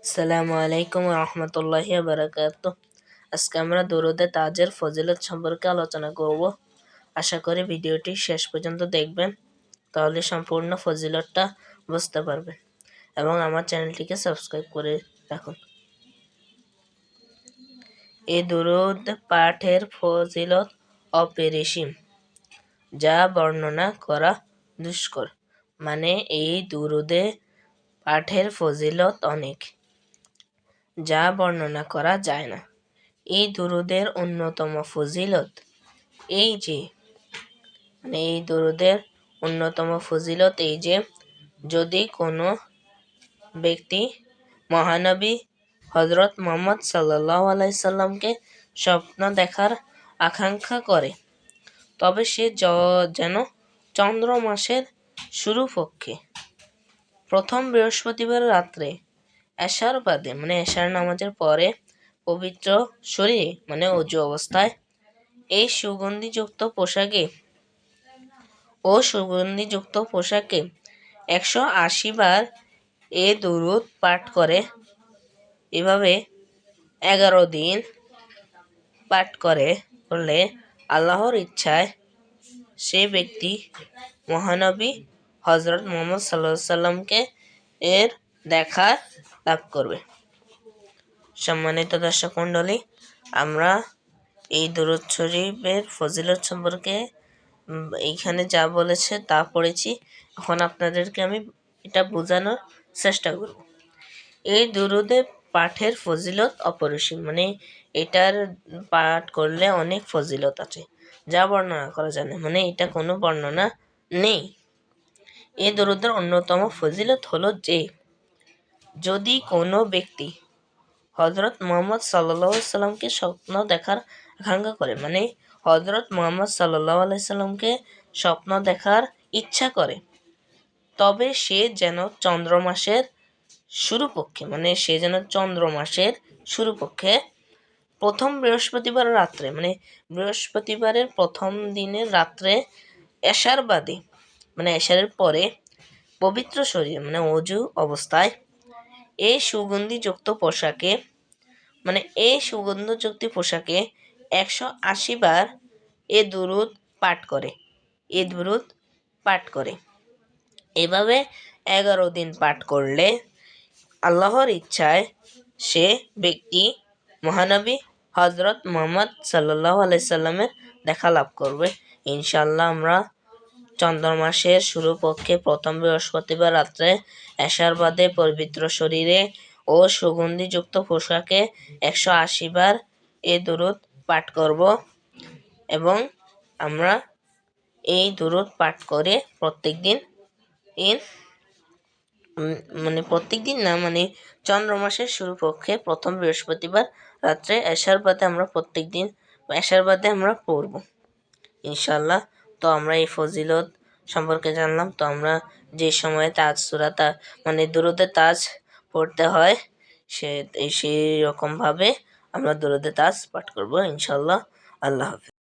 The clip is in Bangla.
আসসালামু আলাইকুম রহমতুল্লাহি ওয়া বারাকাতুহু। আজকে আমরা দুরূদে তাজের ফজিলত সম্পর্কে আলোচনা করব। আশা করি ভিডিওটি শেষ পর্যন্ত দেখবেন, তাহলে সম্পূর্ণ ফজিলতটা বুঝতে পারবেন এবং আমার চ্যানেলটিকে সাবস্ক্রাইব করে রাখুন। এই দুরূদ পাঠের ফজিলত অপরিসীম, যা বর্ণনা করা দুষ্কর। মানে এই দুরূদে পাঠের ফজিলত অনেক, যা বর্ণনা করা যায় না। এই দুরূদের অন্যতম ফজিলত এই যে যদি কোনো ব্যক্তি মহানবী হযরত মুহাম্মদ সাল্লাল্লাহু আলাইহি সাল্লামকে স্বপ্ন দেখার আকাঙ্ক্ষা করে, তবে সে যেন চন্দ্র মাসের শুরু পক্ষে প্রথম বৃহস্পতিবার রাত্রে এশার বাদে এশার নামাজের পরে পবিত্র শরীরে ওযু অবস্থায় এই সুগন্ধিযুক্ত পোশাকে 180 বার এ দুরূদ পাঠ করে। এভাবে 11 দিন পাঠ করলে আল্লাহর ইচ্ছায় সে ব্যক্তি মহানবী হযরত মুহাম্মদ সাল্লাল্লাহু আলাইহি সাল্লামকে এর দেখা লাভ করবে। সম্মানিত দর্শক মণ্ডলী, আমরা এই দুরূদ শরীফের ফজিলত সম্পর্কে এইখানে যা বলেছে তা পড়েছি। এখন আপনাদেরকে আমি এটা বোঝানোর চেষ্টা করব। এই দুরূদে পাঠের ফজিলত অপরিসীম, এটার পাঠ করলে অনেক ফজিলত আছে, যা বর্ণনা করা যায় না। এটা কোনো বর্ণনা নেই। এই দুরূদের অন্যতম ফজিলত হলো যে যদি কোনো ব্যক্তি হযরত মুহাম্মদ সাল্লাল্লাহু আলাইহি সাল্লামকে স্বপ্ন দেখার আকাঙ্ক্ষা করে, হযরত মুহাম্মদ সাল্লাল্লাহু আলাইহি সাল্লামকে স্বপ্ন দেখার ইচ্ছা করে, তবে সে যেন চন্দ্র মাসের শুরুপক্ষে প্রথম বৃহস্পতিবার রাত্রে বৃহস্পতিবারের প্রথম দিনের রাত্রে এশার বাদে এশারের পরে পবিত্র শরীরে ওযু অবস্থায় এই সুগন্ধিযুক্ত পোশাকে 180 বার এ দুরূদ পাঠ করে। এভাবে 11 দিন পাঠ করলে আল্লাহর ইচ্ছায় সে ব্যক্তি মহানবী হযরত মুহাম্মদ সাল্লাল্লাহু আলাইহি সাল্লামের দেখা লাভ করবে। ইনশাআল্লাহ আমরা চন্দ্র মাসের শুরুপক্ষে প্রথম বৃহস্পতিবার রাত্রে এশার বাদে পবিত্র শরীরে ও সুগন্ধিযুক্ত পোশাকে 180 বার এ দুরূদ পাঠ করব এবং আমরা এই দুরূদ পাঠ করে প্রত্যেকদিন চন্দ্র মাসের শুরুপক্ষে প্রথম বৃহস্পতিবার রাত্রে এশার বাদে আমরা পড়ব ইনশাআল্লাহ। তো আমরা এই ফজিলত সম্পর্কে জানলাম। তো আমরা যে সময়ে তাজ সূরাটা দুরূদে তাজ পড়তে হয় সেই রকম ভাবে আমরা দুরূদে তাজ পাঠ করব ইনশাআল্লাহ। আল্লাহ হাফেজ।